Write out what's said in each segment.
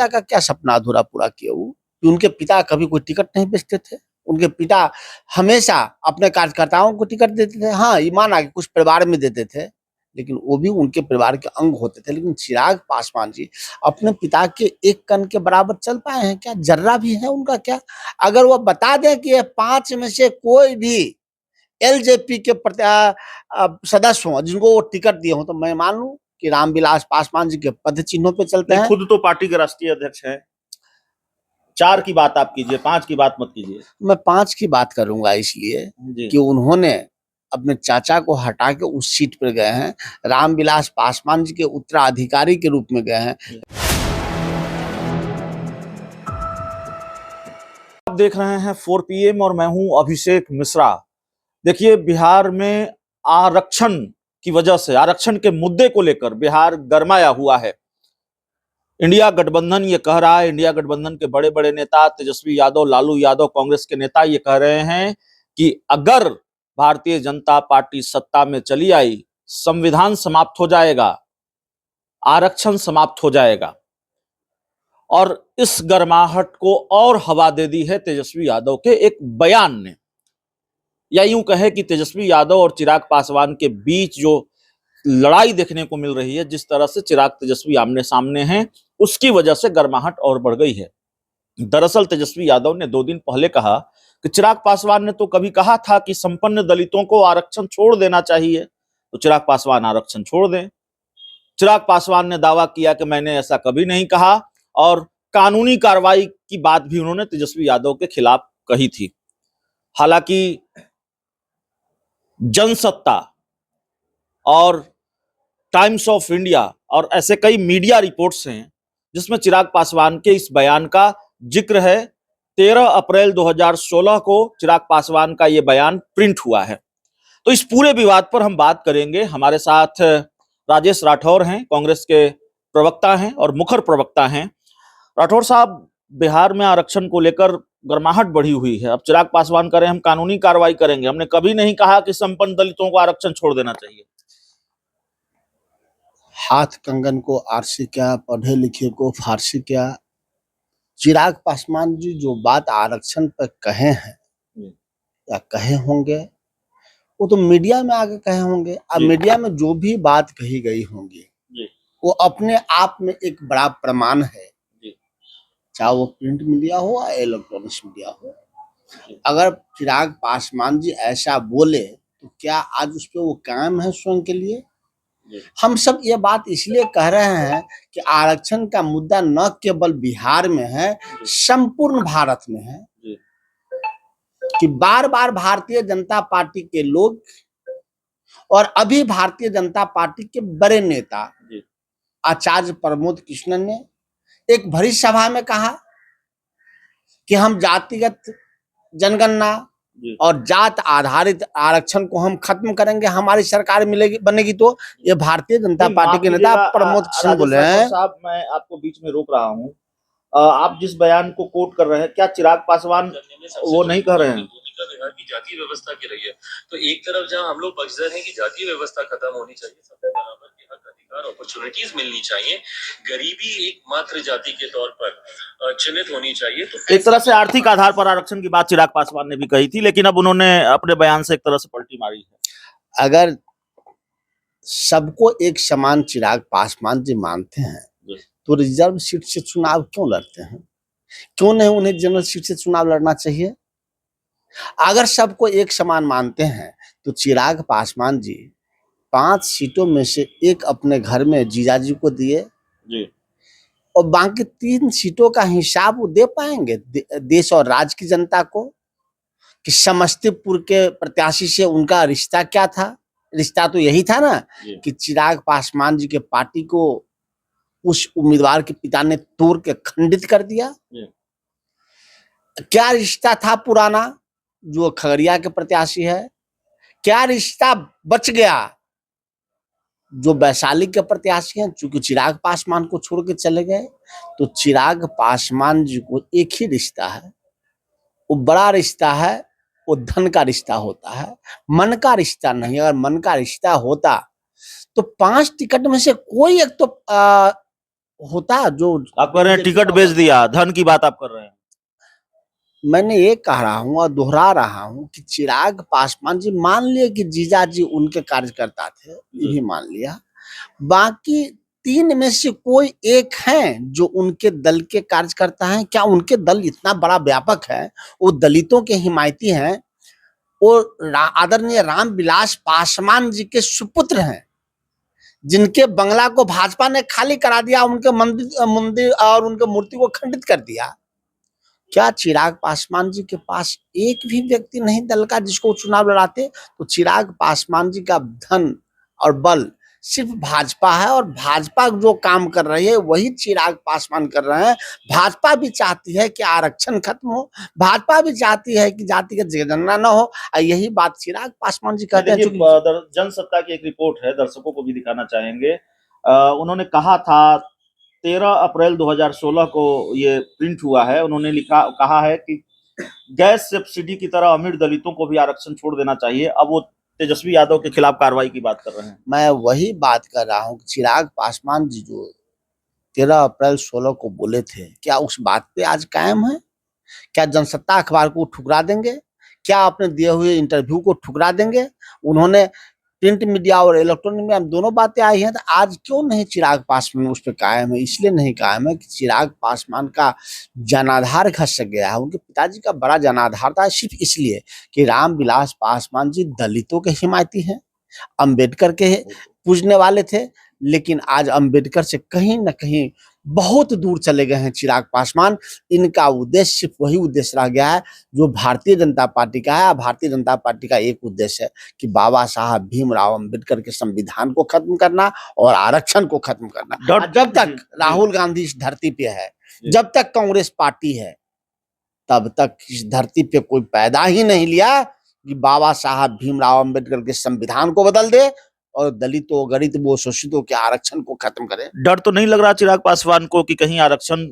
पिता का क्या सपना अधूरा पूरा किया वो, कि उनके पिता कभी कोई टिकट नहीं बेचते थे। उनके पिता हमेशा अपने कार्यकर्ताओं को टिकट देते थे। हाँ, ये माना कि कुछ परिवार में देते थे, लेकिन वो भी उनके परिवार के अंग होते थे। लेकिन चिराग पासवान जी अपने पिता के एक कण के बराबर चल पाए हैं क्या? जर्रा भी है उनका क्या? अगर वो बता दें कि ये 5 में से कोई भी एलजेपी के सदस्य हों जिनको वो टिकट दिए हों, तो मैं मान लूं कि रामविलास पासवान जी के पद चिन्हों पे चलते हैं। खुद तो पार्टी के राष्ट्रीय अध्यक्ष हैं। 4 की बात आप कीजिए, 5 की बात मत कीजिए। मैं 5 की बात करूंगा इसलिए कि उन्होंने अपने चाचा को हटा के उस सीट पर गए हैं, रामविलास पासवान जी के उत्तराधिकारी के रूप में गए हैं। आप देख रहे हैं 4 PM और मैं हूं अभिषेक मिश्रा। देखिए, बिहार में आरक्षण की वजह से, आरक्षण के मुद्दे को लेकर बिहार गरमाया हुआ है। इंडिया गठबंधन ये कह रहा है, इंडिया गठबंधन के बड़े बड़े नेता तेजस्वी यादव, लालू यादव, कांग्रेस के नेता ये कह रहे हैं कि अगर भारतीय जनता पार्टी सत्ता में चली आई, संविधान समाप्त हो जाएगा, आरक्षण समाप्त हो जाएगा। और इस गर्माहट को और हवा दे दी है तेजस्वी यादव के एक बयान ने, या यूं कहे कि तेजस्वी यादव और चिराग पासवान के बीच जो लड़ाई देखने को मिल रही है, जिस तरह से चिराग तेजस्वी आमने सामने हैं, उसकी वजह से गर्माहट और बढ़ गई है। दरअसल तेजस्वी यादव ने 2 दिन पहले कहा कि चिराग पासवान ने तो कभी कहा था कि संपन्न दलितों को आरक्षण छोड़ देना चाहिए, तो चिराग पासवान आरक्षण छोड़ दें। चिराग पासवान ने दावा किया कि मैंने ऐसा कभी नहीं कहा, और कानूनी कार्रवाई की बात भी उन्होंने तेजस्वी यादव के खिलाफ कही थी। हालांकि जनसत्ता और टाइम्स ऑफ इंडिया और ऐसे कई मीडिया रिपोर्ट्स हैं जिसमें चिराग पासवान के इस बयान का जिक्र है। 13 अप्रैल 2016 को चिराग पासवान का यह बयान प्रिंट हुआ है। तो इस पूरे विवाद पर हम बात करेंगे। हमारे साथ राजेश राठौर हैं, कांग्रेस के प्रवक्ता हैं और मुखर प्रवक्ता हैं। राठौर साहब, बिहार में आरक्षण को लेकर गर्माहट बढ़ी हुई है। अब चिराग पासवान करें हम कानूनी कार्रवाई करेंगे, हमने कभी नहीं कहा कि संपन्न दलितों को आरक्षण छोड़ देना चाहिए। हाथ कंगन को आरसी क्या, पढ़े लिखे को फारसी क्या। चिराग पासवान जी जो बात आरक्षण पर कहे हैं या कहे होंगे, वो तो मीडिया में आगे कहे होंगे। अब मीडिया में जो भी बात कही गई होंगी वो अपने आप में एक बड़ा प्रमाण है, चाहे वो प्रिंट मीडिया हो या इलेक्ट्रॉनिक्स मीडिया हो। अगर चिराग पासवान जी ऐसा बोले तो क्या आज उस पर वो कायम है स्वयं के लिए? हम सब ये बात इसलिए कह रहे हैं कि आरक्षण का मुद्दा न केवल बिहार में है, संपूर्ण भारत में है। कि बार बार भारतीय जनता पार्टी के लोग और अभी भारतीय जनता पार्टी के बड़े नेता आचार्य प्रमोद कृष्णन ने एक भरी सभा में कहा कि हम जातिगत जनगणना और जात आधारित आरक्षण को हम खत्म करेंगे, हमारी सरकार मिलेगी बनेगी तो। ये भारतीय जनता पार्टी के नेता प्रमोद कृष्ण बोले हैं। साहब, मैं आपको बीच में रोक रहा हूं। आप जिस बयान को कोट कर रहे हैं, क्या चिराग पासवान वो नहीं कह रहे हैं की जातीय व्यवस्था की रही है? तो एक तरफ जहां हम लोग पक्षधर हैं कि जातीय व्यवस्था खत्म होनी चाहिए, सबको बराबर के हक, अधिकार, अपॉर्चुनिटीज मिलनी चाहिए, गरीबी एकमात्र जाति के तौर पर चिन्हित होनी चाहिए, तो एक तरह से आर्थिक आधार पर आरक्षण की बात चिराग पासवान ने भी कही थी, लेकिन अब उन्होंने अपने बयान से एक तरह से पलटी मारी है। अगर सबको एक समान चिराग पासवान जी मानते हैं तो रिजर्व सीट से चुनाव क्यों लड़ते हैं? क्यों नहीं उन्हें जनरल सीट से चुनाव लड़ना चाहिए? अगर सबको एक समान मानते हैं तो चिराग पासवान जी 5 सीटों में से एक अपने घर में जीजाजी को दिए और बाकी 3 सीटों का हिसाब वो दे पाएंगे देश और राज्य की जनता को? कि समस्तीपुर के प्रत्याशी से उनका रिश्ता क्या था? रिश्ता तो यही था ना कि चिराग पासवान जी के पार्टी को उस उम्मीदवार के पिता ने तोड़ के खंडित कर दिया। क्या रिश्ता था पुराना जो खगड़िया के प्रत्याशी है? क्या रिश्ता बच गया जो वैशाली के प्रत्याशी हैं? चूंकि चिराग पासवान को छोड़ के चले गए, तो चिराग पासवान जी को एक ही रिश्ता है, वो बड़ा रिश्ता है, वो धन का रिश्ता होता है, मन का रिश्ता नहीं। अगर मन का रिश्ता होता तो 5 टिकट में से कोई एक तो होता जो आप कह रहे हैं टिकट बेच दिया, धन की बात आप कर रहे हैं। मैंने ये कह रहा हूँ और दोहरा रहा हूँ कि चिराग पासवान जी, मान लिए कि जीजा जी उनके कार्यकर्ता थे, ये भी मान लिया, बाकी 3 में से कोई एक है जो उनके दल के कार्यकर्ता हैं? क्या उनके दल इतना बड़ा व्यापक है, वो दलितों के हिमायती हैं, वो आदरणीय रामविलास पासवान जी के सुपुत्र हैं, जिनके बंगला को भाजपा ने खाली करा दिया, उनके मंदिर और उनके मूर्ति को खंडित कर दिया। क्या चिराग पासवान जी के पास एक भी व्यक्ति नहीं दल का जिसको चुनाव लड़ाते? तो चिराग पासवान जी का धन और बल सिर्फ भाजपा है, और भाजपा जो काम कर रही है वही चिराग पासवान कर रहे हैं। भाजपा भी चाहती है कि आरक्षण खत्म हो, भाजपा भी चाहती है कि जातिगत जनगणना न हो, और यही बात चिराग पासवान जी कहते हैं। जनसत्ता की एक रिपोर्ट है, दर्शकों को भी दिखाना चाहेंगे। उन्होंने कहा था 13 अप्रैल 2016 को ये प्रिंट हुआ है, उन्होंने कहा है कि गैस सब्सिडी की तरह अमीर दलितों को भी आरक्षण छोड़ देना चाहिए। अब वो तेजस्वी यादव के खिलाफ कार्रवाई की बात कर रहे हैं। मैं वही बात कर रहा हूँ, चिराग पासवान जी जो 13 अप्रैल 16 को बोले थे, क्या उस बात पे आज कायम है? क्या जनसत्ता अखबार को ठुकरा देंगे? क्या अपने दिए हुए इंटरव्यू को ठुकरा देंगे? उन्होंने प्रिंट मीडिया और इलेक्ट्रॉनिक मीडिया में दोनों बातें आई हैं, तो आज क्यों नहीं चिराग पासवान उस पर कायम है? इसलिए नहीं कायम है कि चिराग पासवान का जनाधार खसक गया है। उनके पिताजी का बड़ा जनाधार था, सिर्फ इसलिए कि रामविलास पासवान जी दलितों के हिमायती हैं, अंबेडकर के पूजने वाले थे, लेकिन आज अंबेडकर से कहीं न कहीं बहुत दूर चले गए हैं चिराग पासवान। इनका उद्देश्य सिर्फ वही उद्देश्य रह गया है जो भारतीय जनता पार्टी का है। भारतीय जनता पार्टी का एक उद्देश्य है कि बाबा साहब भीमराव अंबेडकर के संविधान को खत्म करना और आरक्षण को खत्म करना। जब तक राहुल गांधी इस धरती पे है, जब तक कांग्रेस पार्टी है, तब तक इस धरती पे कोई पैदा ही नहीं लिया कि बाबा साहब भीमराव अंबेडकर के संविधान को बदल दे और दलितों, गरीबों, शोषितों के आरक्षण को खत्म करे। डर तो नहीं लग रहा चिराग पासवान को कि कहीं आरक्षण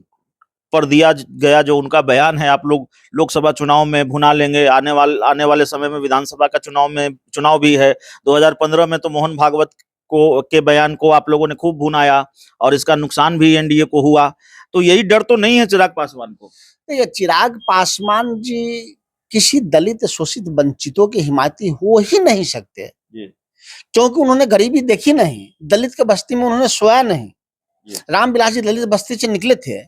पर दिया गया जो उनका बयान है, आप लोग लोकसभा चुनाव में भुना लेंगे? आने वाले समय में विधानसभा का चुनाव भी है। 2015 में तो मोहन भागवत के बयान को आप लोगों ने खूब भुनाया और इसका नुकसान भी एनडीए को हुआ। तो यही डर तो नहीं है चिराग पासवान को? ये चिराग पासवान जी किसी दलित, शोषित, वंचितों के हिमायती हो ही नहीं सकते, क्योंकि उन्होंने गरीबी देखी नहीं, दलित के बस्ती में उन्होंने सोया नहीं। रामविलास जी दलित बस्ती से निकले थे,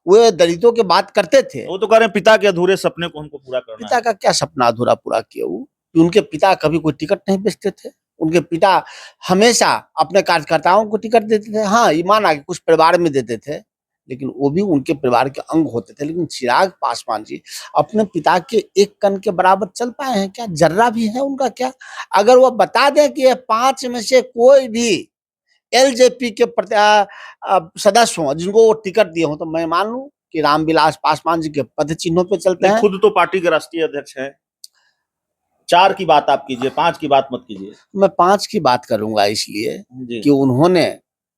वो दलितों की बात करते थे। वो तो कह रहे हैं पिता के अधूरे सपने को हमको पूरा करना है। पिता का क्या सपना अधूरा पूरा किया? वो उनके पिता कभी कोई टिकट नहीं बेचते थे। उनके पिता हमेशा अपने कार्यकर्ताओं को टिकट देते थे। हाँ, ईमान आगे कुछ परिवार में देते थे, लेकिन वो भी उनके परिवार के अंग होते थे। लेकिन चिराग पासवान जी अपने पिता के एक कण के बराबर चल पाए हैं क्या? जर्रा भी है उनका क्या? अगर वो बता दें कि ये 5 में से कोई भी एलजेपी के सदस्य हो जिनको वो टिकट दिए हो, तो मैं मान लूं कि रामविलास पासवान जी के पद चिन्हों पे चलते हैं। खुद तो पार्टी के राष्ट्रीय अध्यक्ष हैं। 4 की बात आप कीजिए, 5 की बात मत कीजिए। मैं 5 की बात करूंगा इसलिए कि उन्होंने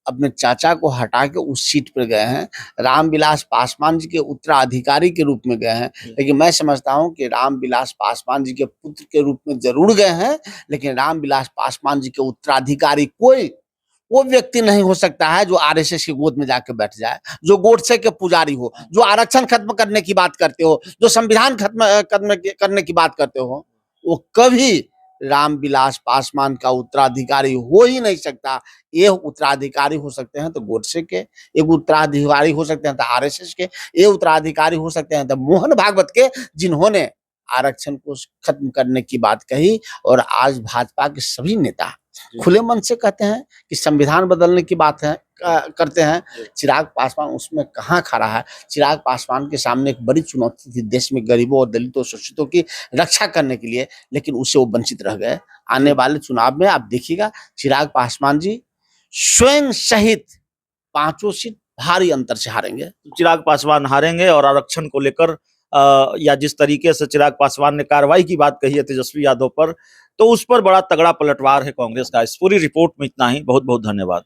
अपने चाचा को हटा के उस सीट पर गए हैं, रामविलास पासवान जी के उत्तराधिकारी के रूप में गए हैं। लेकिन मैं समझता हूं कि रामविलास पासवान जी के पुत्र के रूप में जरूर गए हैं, लेकिन रामविलास पासवान जी के उत्तराधिकारी कोई वो व्यक्ति नहीं हो सकता है जो आरएसएस की गोद में जाके बैठ जाए, जो गोडसे के पुजारी हो, जो आरक्षण खत्म करने की बात करते हो, जो संविधान खत्म करने की बात करते हो। वो कभी रामविलास पासवान का उत्तराधिकारी हो ही नहीं सकता। ये उत्तराधिकारी हो सकते हैं तो गोडसे के, एक उत्तराधिकारी हो सकते हैं तो आरएसएस के, ये उत्तराधिकारी हो सकते हैं तो मोहन भागवत के, जिन्होंने आरक्षण को खत्म करने की बात कही। और आज भाजपा के सभी नेता खुले मन से कहते हैं कि संविधान बदलने की बात है करते हैं। चिराग पासवान उसमें कहाँ खड़ा है? चिराग पासवान के सामने एक बड़ी चुनौती थी देश में गरीबों और दलितों, शोषितों की रक्षा करने के लिए, लेकिन उससे वो वंचित रह गए। आने वाले चुनाव में आप देखिएगा चिराग पासवान जी स्वयं सहित 5 सीट भारी अंतर से हारेंगे। चिराग पासवान हारेंगे और आरक्षण को लेकर या जिस तरीके से चिराग पासवान ने कार्रवाई की बात कही है तेजस्वी यादव पर, तो उस पर बड़ा तगड़ा पलटवार है कांग्रेस का। इस पूरी रिपोर्ट में इतना ही। बहुत बहुत धन्यवाद।